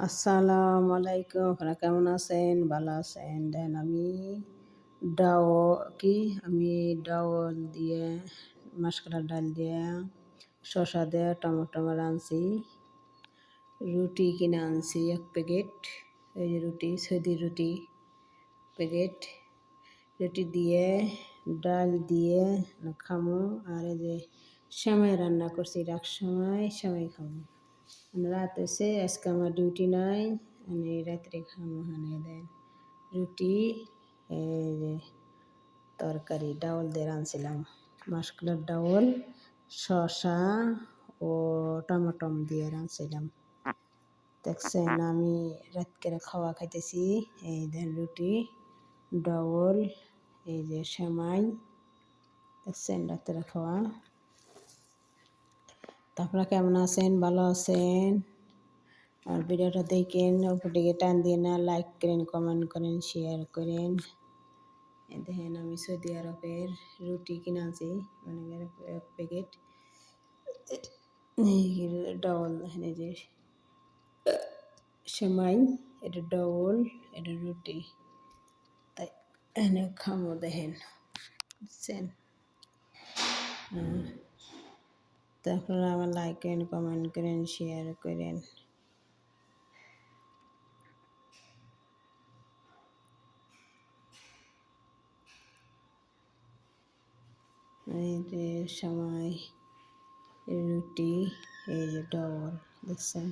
আসসালামু আলাইকুম, আপনারা কেমন আছেন? ভালো আছেন? দেন ডাও আমি ডাউল দিয়ে মাসকলাই ডাল দিয়ে শসা দিয়ে টমেটো রাঁধছি। রুটি কিনে আনছি 1 প্যাকেট। এই যে রুটি, সৌদি রুটি প্যাকেট। রুটি দিয়ে ডাল দিয়ে খামো। আর এই যে সেমাই রান্না করছি, রাত সময় সেমাই খাবো। রাত হয়েছে, আজকে আমার ডিউটি নাই, আমি রাত্রে খামো। দেন রুটি, এই যে তরকারি ডাউল দিয়ে রাঁধছিলাম, মাসকলাইর ডাউল শসা ও টমেটম দিয়ে রাঁধছিলাম। দেখছেন আমি রাত করে খাওয়া খাইতেছি। এই দেন রুটি ডাউল, এই যে সেমাই, দেখছেন রাত্রে খাওয়া। তা আপনারা কেমন আছেন? ভালো আছেন? আর ভিডিওটা দেখেন, উপরদিকে টান দিয়ে না, লাইক করেন, কমেন্ট করেন, শেয়ার করেন। দেখেন আমি সৌদি আরবের রুটি কিনে আনছি, মানে 1 প্যাকেট। ডাউল দেখেন, এই যে সেমাই, এটা ডাউল, এটা রুটি। তাই এনে খামো, দেখেন বুঝছেন। তা আপনারা আমার লাইক করেন, কমেন্ট করেন, শেয়ার করেন। এই যে সেমাই, রুটি, এই যে ডাউল, দেখছেন।